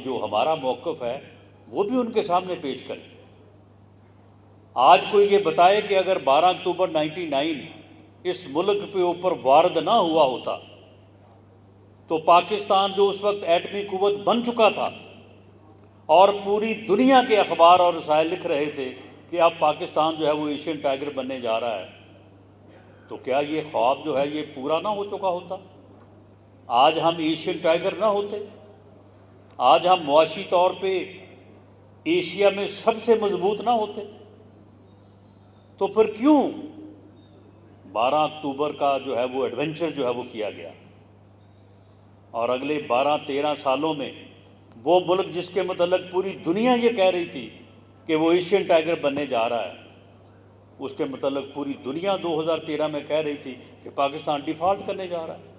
جو ہمارا موقف ہے وہ بھی ان کے سامنے پیش کریں۔ آج کوئی یہ بتائے کہ اگر 12 اکتوبر 99 اس ملک پہ اوپر وارد نہ ہوا ہوتا تو پاکستان جو اس وقت ایٹمی قوت بن چکا تھا اور پوری دنیا کے اخبار اور رسائل لکھ رہے تھے کہ اب پاکستان جو ہے وہ ایشین ٹائیگر بننے جا رہا ہے، تو کیا یہ خواب جو ہے یہ پورا نہ ہو چکا ہوتا؟ آج ہم ایشین ٹائیگر نہ ہوتے؟ آج ہم معاشی طور پہ ایشیا میں سب سے مضبوط نہ ہوتے؟ تو پھر کیوں 12 اکتوبر کا جو ہے وہ ایڈونچر جو ہے وہ کیا گیا؟ اور اگلے 12-13 سالوں میں وہ ملک جس کے متعلق پوری دنیا یہ کہہ رہی تھی کہ وہ ایشین ٹائیگر بننے جا رہا ہے، اس کے متعلق پوری دنیا 2013 میں کہہ رہی تھی کہ پاکستان ڈیفالٹ کرنے جا رہا ہے۔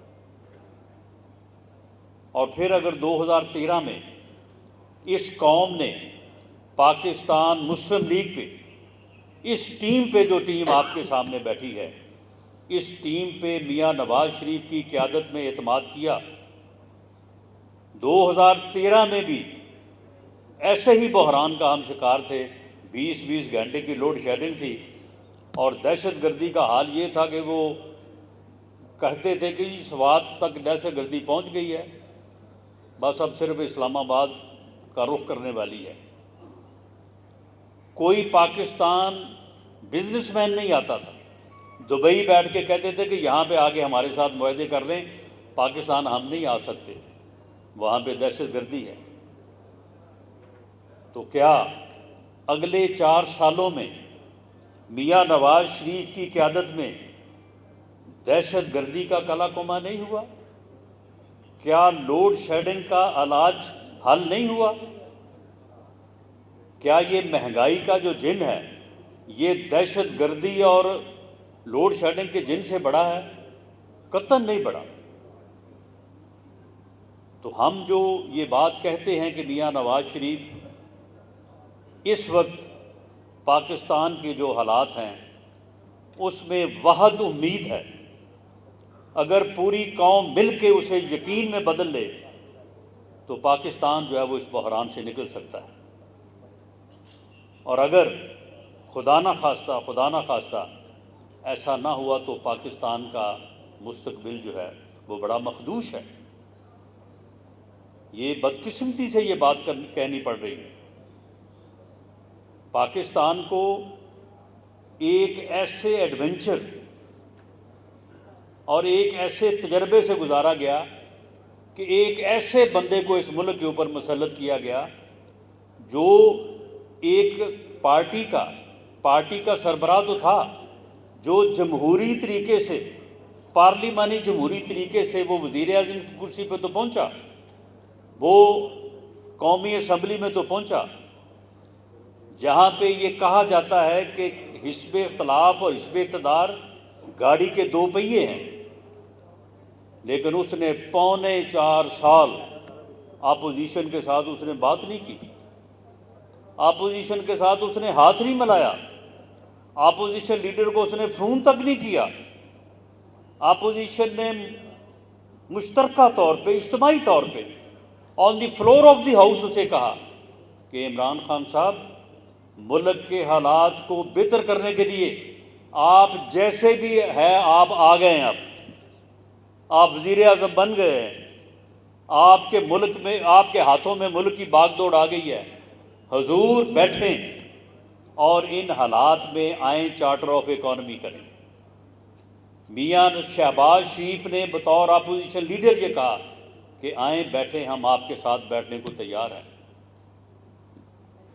اور پھر اگر 2013 میں اس قوم نے پاکستان مسلم لیگ پہ، اس ٹیم پہ جو ٹیم آپ کے سامنے بیٹھی ہے، اس ٹیم پہ میاں نواز شریف کی قیادت میں اعتماد کیا، 2013 میں بھی ایسے ہی بحران کا ہم شکار تھے، 20 گھنٹے کی لوڈ شیڈنگ تھی، اور دہشت گردی کا حال یہ تھا کہ وہ کہتے تھے کہ اس بات تک دہشت گردی پہنچ گئی ہے، بس اب صرف اسلام آباد کا رخ کرنے والی ہے۔ کوئی پاکستان بزنس مین نہیں آتا تھا، دبئی بیٹھ کے کہتے تھے کہ یہاں پہ آ کے ہمارے ساتھ معاہدے کر لیں، پاکستان ہم نہیں آ سکتے، وہاں پہ دہشت گردی ہے۔ تو کیا اگلے 4 سالوں میں میاں نواز شریف کی قیادت میں دہشت گردی کا کلا کما نہیں ہوا؟ کیا لوڈ شیڈنگ کا علاج حل نہیں ہوا؟ کیا یہ مہنگائی کا جو جن ہے یہ دہشت گردی اور لوڈ شیڈنگ کے جن سے بڑا ہے؟ قطعاً نہیں بڑا۔ تو ہم جو یہ بات کہتے ہیں کہ میاں نواز شریف اس وقت پاکستان کے جو حالات ہیں اس میں وحد امید ہے، اگر پوری قوم مل کے اسے یقین میں بدل لے تو پاکستان جو ہے وہ اس بحران سے نکل سکتا ہے۔ اور اگر خدا نہ خواستہ ایسا نہ ہوا تو پاکستان کا مستقبل جو ہے وہ بڑا مخدوش ہے۔ یہ بدقسمتی سے یہ بات کہنی پڑ رہی ہے۔ پاکستان کو ایک ایسے ایڈونچر اور ایک ایسے تجربے سے گزارا گیا کہ ایک ایسے بندے کو اس ملک کے اوپر مسلط کیا گیا جو ایک پارٹی کا سربراہ تو تھا، جو جمہوری طریقے سے، پارلیمانی جمہوری طریقے سے وہ وزیر اعظم کی کرسی پہ تو پہنچا، وہ قومی اسمبلی میں تو پہنچا، جہاں پہ یہ کہا جاتا ہے کہ حزب اختلاف اور حزب اقتدار گاڑی کے 2 پہیے ہیں، لیکن اس نے 4.25 سال اپوزیشن کے ساتھ اس نے بات نہیں کی، اپوزیشن کے ساتھ اس نے ہاتھ نہیں ملایا، اپوزیشن لیڈر کو اس نے فون تک نہیں کیا۔ اپوزیشن نے مشترکہ طور پہ، اجتماعی طور پہ آن دی فلور آف دی ہاؤس اسے کہا کہ عمران خان صاحب، ملک کے حالات کو بہتر کرنے کے لیے آپ جیسے بھی ہے آپ آ گئے ہیں، آپ وزیر اعظم بن گئے ہیں، آپ کے ملک میں، آپ کے ہاتھوں میں ملک کی باغ دوڑ آ گئی ہے، حضور بیٹھیں اور ان حالات میں آئیں، چارٹر آف اکانومی کریں۔ میاں شہباز شریف نے بطور اپوزیشن لیڈر یہ کہا کہ آئیں بیٹھیں، ہم آپ کے ساتھ بیٹھنے کو تیار ہیں،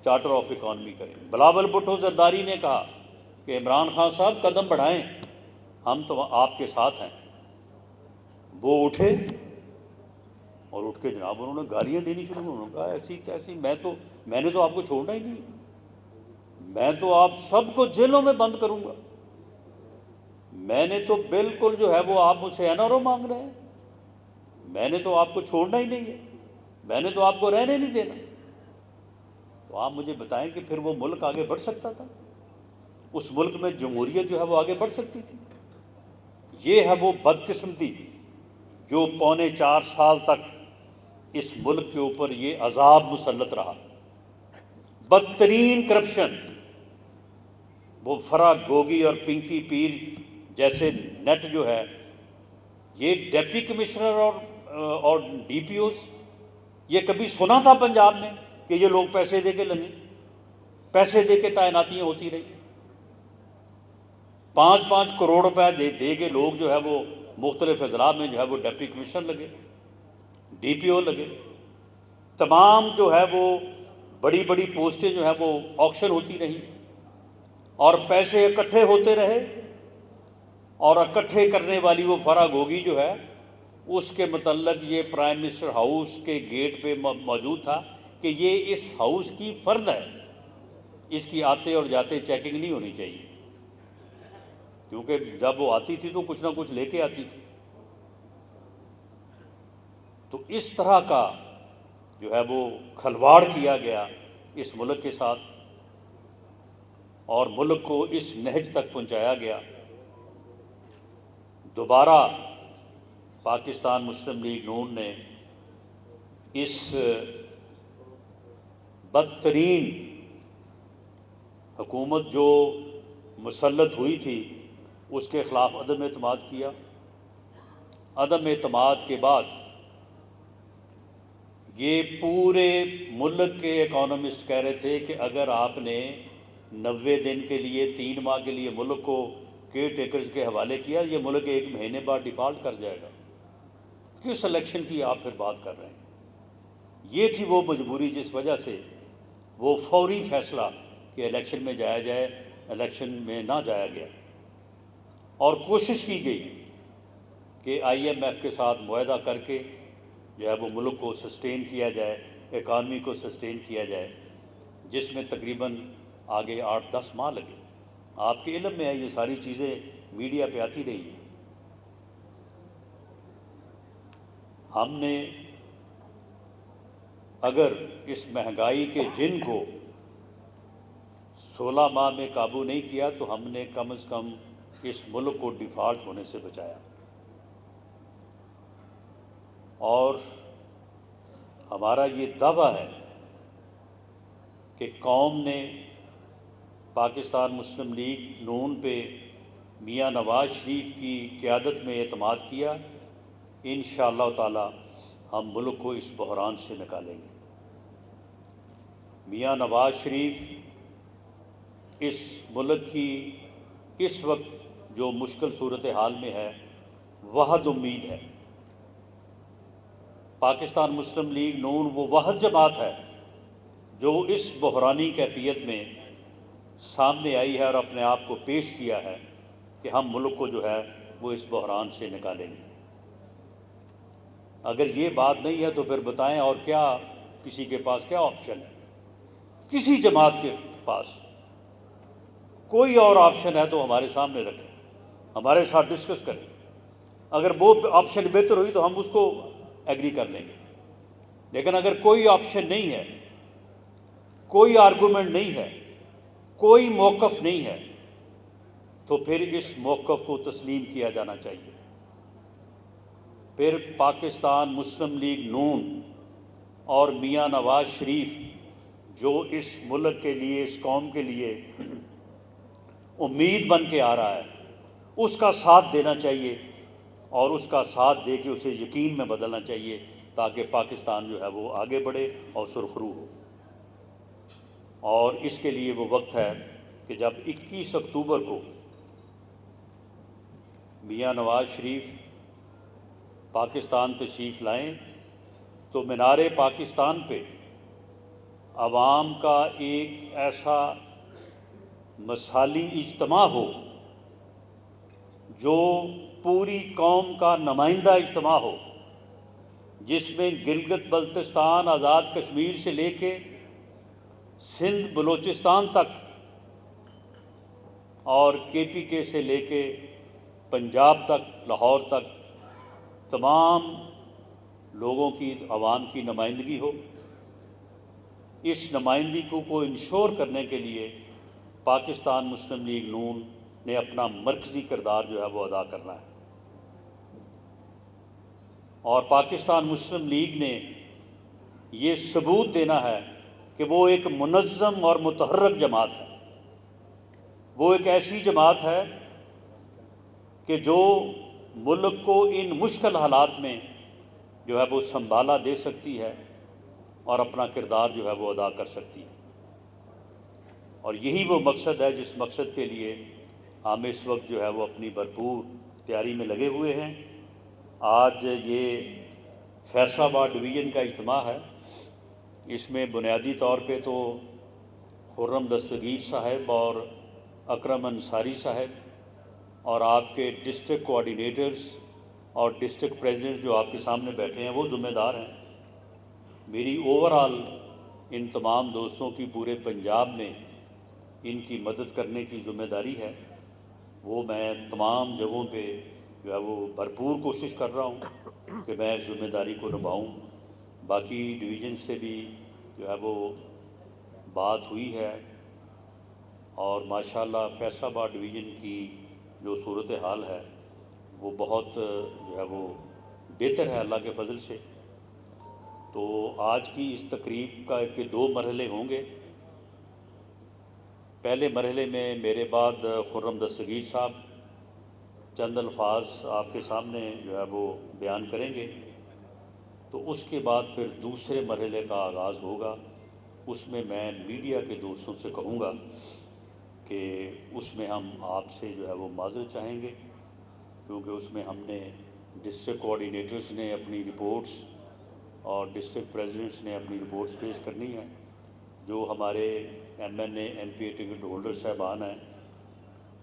چارٹر آف اکانومی کریں۔ بلاول بھٹو زرداری نے کہا کہ عمران خان صاحب قدم بڑھائیں، ہم تو آپ کے ساتھ ہیں۔ وہ اٹھے اور اٹھ کے جناب انہوں نے گالیاں دینی شروع، انہوں نے کہا ایسی تیسی، میں نے تو آپ کو چھوڑنا ہی نہیں، میں تو آپ سب کو جیلوں میں بند کروں گا، میں نے تو بالکل جو ہے وہ آپ مجھ سے این آر او مانگ رہے ہیں، میں نے تو آپ کو چھوڑنا ہی نہیں ہے، میں نے تو آپ کو رہنے نہیں دینا۔ تو آپ مجھے بتائیں کہ پھر وہ ملک آگے بڑھ سکتا تھا؟ اس ملک میں جمہوریت جو ہے وہ آگے بڑھ سکتی تھی؟ یہ ہے وہ بدقسمتی جو 4.25 سال تک اس ملک کے اوپر یہ عذاب مسلط رہا، بدترین کرپشن۔ وہ فرا گوگی اور پنکی پیر جیسے نیٹ جو ہے، یہ ڈپٹی کمشنر اور ڈی پی اوز، یہ کبھی سنا تھا پنجاب میں کہ یہ لوگ پیسے دے کے لگے، پیسے دے کے تعیناتیاں ہوتی رہی؟ 5-5 کروڑ روپے دے کے لوگ جو ہے وہ مختلف اضلاع میں جو ہے وہ ڈپٹی کمشنر لگے، ڈی پی او لگے، تمام جو ہے وہ بڑی بڑی پوسٹیں جو ہیں وہ آکشن ہوتی رہیں، اور پیسے اکٹھے ہوتے رہے، اور اکٹھے کرنے والی وہ فرا گوگی جو ہے، اس کے متعلق یہ پرائم منسٹر ہاؤس کے گیٹ پہ موجود تھا کہ یہ اس ہاؤس کی فرد ہے، اس کی آتے اور جاتے چیکنگ نہیں ہونی چاہیے، کیونکہ جب وہ آتی تھی تو کچھ نہ کچھ لے کے آتی تھی۔ تو اس طرح کا جو ہے وہ کھلواڑ کیا گیا اس ملک کے ساتھ، اور ملک کو اس نہج تک پہنچایا گیا۔ دوبارہ پاکستان مسلم لیگ نون نے اس بدترین حکومت جو مسلط ہوئی تھی اس کے خلاف عدم اعتماد کیا۔ عدم اعتماد کے بعد یہ پورے ملک کے اکانومسٹ کہہ رہے تھے کہ اگر آپ نے 90 دن کے لیے 3 ماہ کے لیے ملک کو کیئر ٹیکرز کے حوالے کیا، یہ ملک 1 مہینے بعد ڈیفالٹ کر جائے گا۔ کس الیکشن کی آپ پھر بات کر رہے ہیں؟ یہ تھی وہ مجبوری جس وجہ سے وہ فوری فیصلہ کہ الیکشن میں جایا جائے، الیکشن میں نہ جایا گیا، اور کوشش کی گئی کہ IMF کے ساتھ معاہدہ کر کے جو ہے وہ ملک کو سسٹین کیا جائے، اکانومی کو سسٹین کیا جائے، جس میں تقریباً آگے 8-10 ماہ لگے۔ آپ کے علم میں ہے، یہ ساری چیزیں میڈیا پہ آتی رہی ہیں۔ ہم نے اگر اس مہنگائی کے جن کو 16 ماہ میں قابو نہیں کیا تو ہم نے کم از کم اس ملک کو ڈیفالٹ ہونے سے بچایا۔ اور ہمارا یہ دعویٰ ہے کہ قوم نے پاکستان مسلم لیگ نون پہ میاں نواز شریف کی قیادت میں اعتماد کیا، انشاءاللہ تعالی ہم ملک کو اس بحران سے نکالیں گے۔ میاں نواز شریف اس ملک کی اس وقت جو مشکل صورتحال میں ہے، واحد امید ہے۔ پاکستان مسلم لیگ نون وہ واحد جماعت ہے جو اس بحرانی کیفیت میں سامنے آئی ہے اور اپنے آپ کو پیش کیا ہے کہ ہم ملک کو جو ہے وہ اس بحران سے نکالیں گے۔ اگر یہ بات نہیں ہے تو پھر بتائیں اور کیا کسی کے پاس کیا آپشن ہے؟ کسی جماعت کے پاس کوئی اور آپشن ہے تو ہمارے سامنے رکھیں، ہمارے ساتھ ڈسکس کریں۔ اگر وہ آپشن بہتر ہوئی تو ہم اس کو ایگری کر لیں گے، لیکن اگر کوئی آپشن نہیں ہے، کوئی آرگومنٹ نہیں ہے، کوئی موقف نہیں ہے، تو پھر اس موقف کو تسلیم کیا جانا چاہیے۔ پھر پاکستان مسلم لیگ نون اور میاں نواز شریف جو اس ملک کے لیے، اس قوم کے لیے امید بن کے آ رہا ہے، اس کا ساتھ دینا چاہیے، اور اس کا ساتھ دے کے اسے یقین میں بدلنا چاہیے، تاکہ پاکستان جو ہے وہ آگے بڑھے اور سرخرو ہو۔ اور اس کے لیے وہ وقت ہے کہ جب 21 اکتوبر کو میاں نواز شریف پاکستان تشریف لائیں تو مینار پاکستان پہ عوام کا ایک ایسا مثالی اجتماع ہو جو پوری قوم کا نمائندہ اجتماع ہو، جس میں گلگت بلتستان، آزاد کشمیر سے لے کے سندھ بلوچستان تک، اور KPK سے لے کے پنجاب تک، لاہور تک، تمام لوگوں کی، عوام کی نمائندگی ہو۔ اس نمائندگی کو انشور کرنے کے لیے پاکستان مسلم لیگ نون نے اپنا مرکزی کردار جو ہے وہ ادا کرنا ہے، اور پاکستان مسلم لیگ نے یہ ثبوت دینا ہے کہ وہ ایک منظم اور متحرک جماعت ہے، وہ ایک ایسی جماعت ہے کہ جو ملک کو ان مشکل حالات میں جو ہے وہ سنبھالا دے سکتی ہے اور اپنا کردار جو ہے وہ ادا کر سکتی ہے۔ اور یہی وہ مقصد ہے جس مقصد کے لیے ہم اس وقت جو ہے وہ اپنی بھرپور تیاری میں لگے ہوئے ہیں۔ آج یہ فیصل آباد ڈویژن کا اجتماع ہے، اس میں بنیادی طور پہ تو خرم دستگیر صاحب اور اکرم انصاری صاحب اور آپ کے ڈسٹرکٹ کوآرڈینیٹرز اور ڈسٹرکٹ پریزیڈنٹ جو آپ کے سامنے بیٹھے ہیں وہ ذمہ دار ہیں۔ میری اوورآل ان تمام دوستوں کی پورے پنجاب میں ان کی مدد کرنے کی ذمہ داری ہے، وہ میں تمام جگہوں پہ جو ہے وہ بھرپور کوشش کر رہا ہوں کہ میں اس ذمہ داری کو نبھاؤں۔ باقی ڈویژن سے بھی جو ہے وہ بات ہوئی ہے اور ماشاءاللہ فیصل آباد ڈویژن کی جو صورتحال ہے وہ بہت جو ہے وہ بہتر ہے اللہ کے فضل سے۔ تو آج کی اس تقریب کا کہ 2 مرحلے ہوں گے۔ پہلے مرحلے میں میرے بعد خرم دستگیر صاحب چند الفاظ آپ کے سامنے جو ہے وہ بیان کریں گے، تو اس کے بعد پھر دوسرے مرحلے کا آغاز ہوگا۔ اس میں میڈیا کے دوستوں سے کہوں گا کہ اس میں ہم آپ سے جو ہے وہ معذرت چاہیں گے، کیونکہ اس میں ہم نے ڈسٹرکٹ کوآرڈینیٹرز نے اپنی رپورٹس اور ڈسٹرکٹ پریزیڈنٹس نے اپنی رپورٹس پیش کرنی ہیں۔ جو ہمارے M N A M P A ticket holder صاحبان ہیں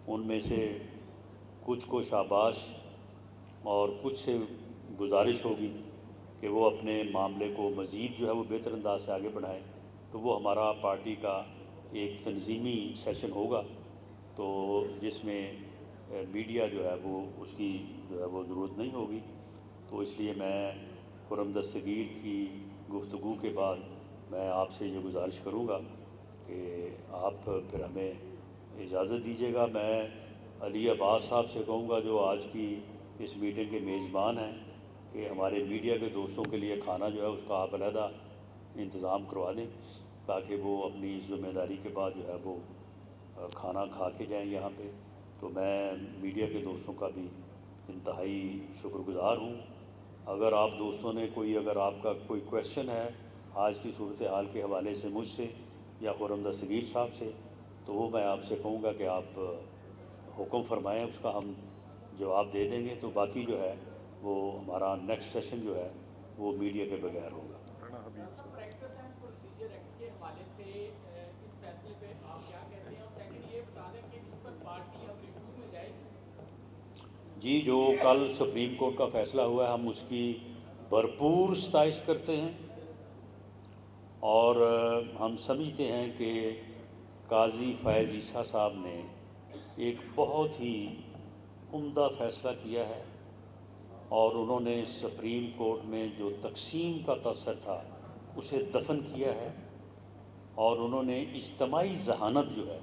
ان میں سے کچھ کو شاباش اور کچھ سے گزارش ہوگی کہ وہ اپنے معاملے کو مزید جو ہے وہ بہتر انداز سے آگے بڑھائیں۔ تو وہ ہمارا پارٹی کا ایک تنظیمی سیشن ہوگا، تو جس میں میڈیا جو ہے وہ اس کی جو ہے وہ ضرورت نہیں ہوگی۔ تو اس لیے میں خرم دستگیر کی گفتگو کے بعد میں آپ سے یہ گزارش کروں گا کہ آپ پھر ہمیں اجازت دیجیے گا۔ میں علی عباس صاحب سے کہوں گا جو آج کی اس میٹنگ کے میزبان ہیں کہ ہمارے میڈیا کے دوستوں کے لیے کھانا جو ہے اس کا آپ علیحدہ انتظام کروا دیں تاکہ وہ اپنی ذمہ داری کے بعد جو ہے وہ کھانا کھا کے جائیں یہاں پہ۔ تو میں میڈیا کے دوستوں کا بھی انتہائی شکر گزار ہوں۔ اگر آپ دوستوں نے اگر آپ کا کوئی کویشچن ہے آج کی صورتحال کے حوالے سے مجھ سے یا خرم دستگیر صاحب سے، تو وہ میں آپ سے کہوں گا کہ آپ حکم فرمائیں، اس کا ہم جواب دے دیں گے۔ تو باقی جو ہے وہ ہمارا نیکسٹ سیشن جو ہے وہ میڈیا کے بغیر ہوگا۔ جی، جو کل سپریم کورٹ کا فیصلہ ہوا ہے ہم اس کی بھرپور ستائش کرتے ہیں اور ہم سمجھتے ہیں کہ قاضی فیض عیسیٰ صاحب نے ایک بہت ہی عمدہ فیصلہ کیا ہے اور انہوں نے سپریم کورٹ میں جو تقسیم کا تاثر تھا اسے دفن کیا ہے، اور انہوں نے اجتماعی ذہانت جو ہے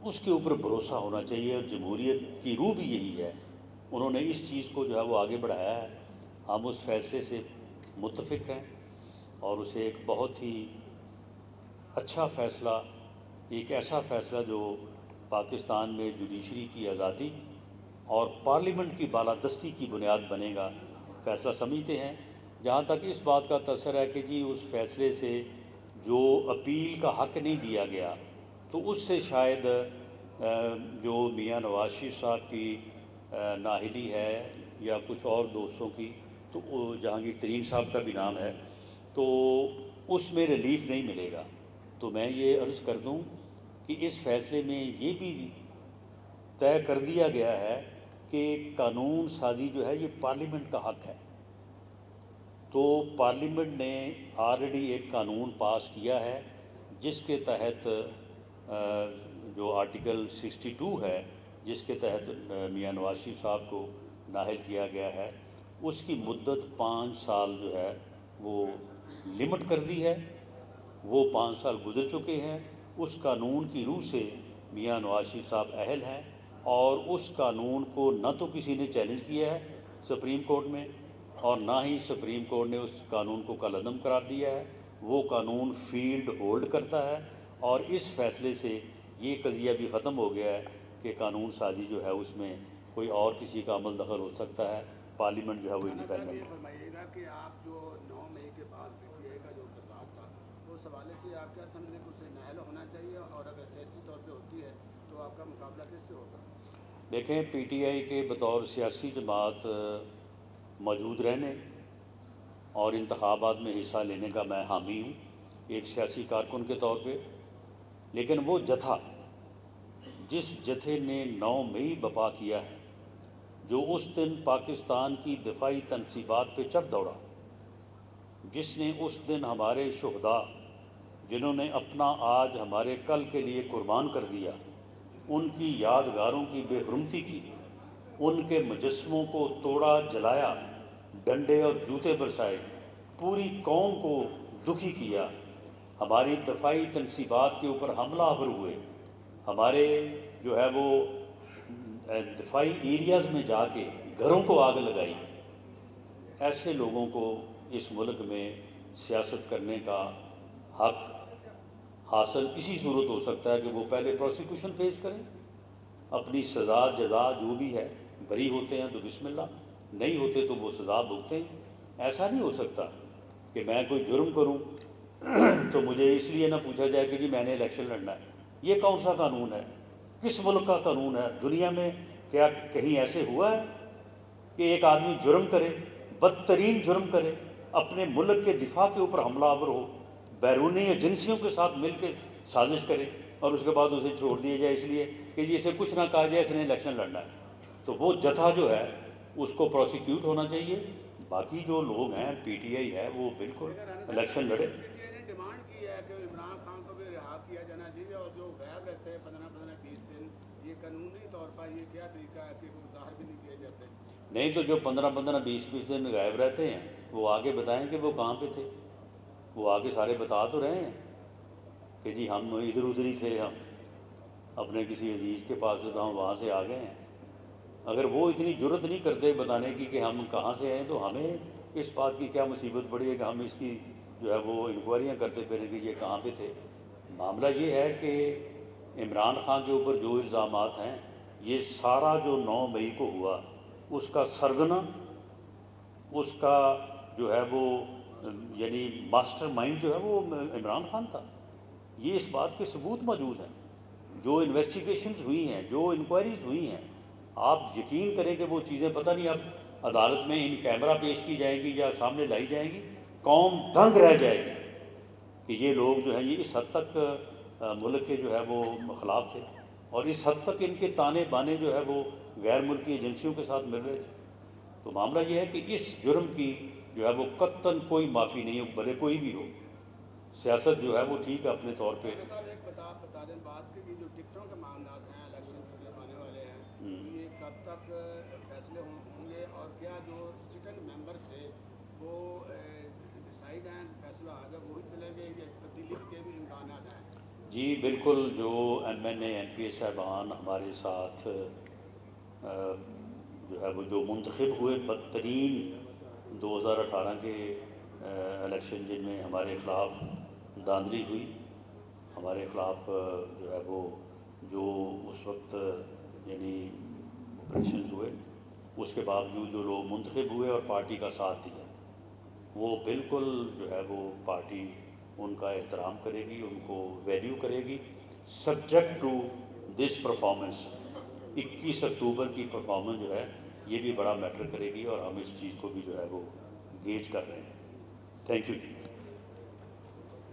اس کے اوپر بھروسہ ہونا چاہیے، اور جمہوریت کی روح بھی یہی ہے۔ انہوں نے اس چیز کو جو ہے وہ آگے بڑھایا ہے، ہم اس فیصلے سے متفق ہیں اور اسے ایک بہت ہی اچھا فیصلہ، ایک ایسا فیصلہ جو پاکستان میں جوڈیشری کی آزادی اور پارلیمنٹ کی بالادستی کی بنیاد بنے گا، فیصلہ سمجھتے ہیں۔ جہاں تک اس بات کا تاثر ہے کہ جی اس فیصلے سے جو اپیل کا حق نہیں دیا گیا، تو اس سے شاید جو میاں نواز شریف صاحب کی نااہلی ہے یا کچھ اور دوستوں کی، تو جہانگیر ترین صاحب کا بھی نام ہے، تو اس میں ریلیف نہیں ملے گا۔ تو میں یہ عرض کر دوں کہ اس فیصلے میں یہ بھی طے کر دیا گیا ہے کہ قانون سازی جو ہے یہ پارلیمنٹ کا حق ہے۔ تو پارلیمنٹ نے آلریڈی ایک قانون پاس کیا ہے جس کے تحت جو آرٹیکل 62 ہے، جس کے تحت میاں نواز شریف صاحب کو نااہل کیا گیا ہے، اس کی مدت 5 سال جو ہے وہ لمٹ کر دی ہے۔ وہ 5 سال گزر چکے ہیں۔ اس قانون کی روح سے میاں نواز شریف صاحب اہل ہیں، اور اس قانون کو نہ تو کسی نے چیلنج کیا ہے سپریم کورٹ میں، اور نہ ہی سپریم کورٹ نے اس قانون کو کالعدم قرار دیا ہے. وہ قانون فیلڈ ہولڈ کرتا ہے اور اس فیصلے سے یہ قضیہ بھی ختم ہو گیا ہے کہ قانون سازی جو ہے اس میں کوئی اور کسی کا عمل دخل ہو سکتا ہے. پارلیمنٹ جو ہے وہ انڈیپینڈنٹ ہے. فرمائیے گا کہ آپ جو 9 مئی کے بعد PTI کا جو اقتدار تھا اس حوالے سے آپ کیا سمجھیں کہ اسے نائل ہونا چاہیے، اور اگر سیاسی طور پہ ہوتی ہے تو آپ کا مقابلہ کس سے ہوگا؟ دیکھیں PTI کے بطور سیاسی جماعت موجود رہنے اور انتخابات میں حصہ لینے کا میں حامی ہوں ایک سیاسی کارکن کے طور پہ. لیکن وہ جتھا جس جتھے نے 9 مئی بپا کیا ہے، جو اس دن پاکستان کی دفاعی تنصیبات پہ چڑھ دوڑا، جس نے اس دن ہمارے شہداء جنہوں نے اپنا آج ہمارے کل کے لیے قربان کر دیا، ان کی یادگاروں کی بے حرمتی کی، ان کے مجسموں کو توڑا جلایا، ڈنڈے اور جوتے برسائے، پوری قوم کو دکھی کیا، ہماری دفاعی تنصیبات کے اوپر حملہ آور ہوئے، ہمارے جو ہے وہ دفاعی ایریاز میں جا کے گھروں کو آگ لگائی. ایسے لوگوں کو اس ملک میں سیاست کرنے کا حق حاصل اسی صورت ہو سکتا ہے کہ وہ پہلے پروسیکیوشن فیس کریں، اپنی سزا جزا جو بھی ہے، بری ہوتے ہیں تو بسم اللہ، نہیں ہوتے تو وہ سزا بھگتیں. ایسا نہیں ہو سکتا کہ میں کوئی جرم کروں تو مجھے اس لیے نہ پوچھا جائے کہ جی میں نے الیکشن لڑنا ہے. یہ کون سا قانون ہے؟ کس ملک کا قانون ہے؟ دنیا میں کیا کہیں ایسے ہوا ہے کہ ایک آدمی جرم کرے، بدترین جرم کرے، اپنے ملک کے دفاع کے اوپر حملہ آور ہو، بیرونی ایجنسیوں کے ساتھ مل کے سازش کرے، اور اس کے بعد اسے چھوڑ دیا جائے اس لیے کہ جی اسے کچھ نہ کہا جائے اس نے الیکشن لڑنا ہے؟ تو وہ جتھا جو ہے اس کو پروسیکیوٹ ہونا چاہیے. باقی جو لوگ ہیں PTI ہے وہ بالکل الیکشن لڑے. PTI نے ڈیمانڈ کی ہے کہ عمران خان کو بھی رہا کیا جانا چاہیے، اور جو غائب رہتے ہیں 15-20 دن، یہ قانونی طور پر یہ کیا طریقہ ہے کہ وہ ظاہر بھی نہیں کیے جاتے؟ نہیں تو جو 15-20 دن غائب رہتے ہیں وہ آگے بتائیں کہ وہ کہاں پہ تھے. وہ آگے سارے بتا تو رہے ہیں کہ جی ہم ادھر ادھر ہی تھے، ہم اپنے کسی عزیز کے پاس سے تو ہم وہاں سے آ گئے ہیں. اگر وہ اتنی جرت نہیں کرتے بتانے کی کہ ہم کہاں سے ہیں تو ہمیں اس بات کی کیا مصیبت پڑی ہے کہ ہم اس کی جو ہے وہ انکوائریاں کرتے پھریں کہ یہ کہاں پہ تھے. معاملہ یہ ہے کہ عمران خان کے اوپر جو الزامات ہیں، یہ سارا جو 9 مئی کو ہوا اس کا سرغنہ، اس کا جو ہے وہ یعنی ماسٹر مائنڈ جو ہے وہ عمران خان تھا. یہ اس بات کے ثبوت موجود ہیں، جو انویسٹیگیشنز ہوئی ہیں، جو انکوائریز ہوئی ہیں. آپ یقین کریں کہ وہ چیزیں پتہ نہیں اب عدالت میں ان کیمرہ پیش کی جائیں گی یا سامنے لائی جائیں گی، قوم دنگ رہ جائے گی کہ یہ لوگ جو ہیں یہ اس حد تک ملک کے جو ہے وہ خلاف تھے، اور اس حد تک ان کے تانے بانے جو ہے وہ غیر ملکی ایجنسیوں کے ساتھ مل رہے تھے. تو معاملہ یہ ہے کہ اس جرم کی جو ہے وہ قطعاً کوئی معافی نہیں ہے، بھلے کوئی بھی ہو. سیاست جو ہے وہ ٹھیک ہے اپنے طور پہ. ایک بتا دیں بات کہ یہ جو ٹکٹوں کے معاملات ہیں الیکشن آنے والے ہیں، یہ کب تک فیصلے ہوں گے، اور کیا جو سٹنگ ممبر تھے وہ ڈسائیڈ ہیں، فیصلہ آگے وہی چلیں گے یا تبدیلی کے بھی امکانات ہیں؟ جی بالکل، جو MNA MPA صاحبان ہمارے ساتھ جو ہے وہ جو منتخب ہوئے بدترین 2018 کے الیکشن جن میں ہمارے خلاف دھاندلی ہوئی، ہمارے خلاف جو ہے وہ جو اس وقت یعنی آپریشنز ہوئے، اس کے باوجود جو لوگ منتخب ہوئے اور پارٹی کا ساتھ دیا، وہ بالکل جو ہے وہ پارٹی ان کا احترام کرے گی، ان کو ویلیو کرے گی، سبجیکٹ ٹو دس پرفارمنس. 21 اکتوبر کی پرفارمنس جو ہے یہ بھی بڑا میٹر کرے گی، اور ہم اس چیز کو بھی جو ہے وہ گیج کر رہے ہیں. Thank you G.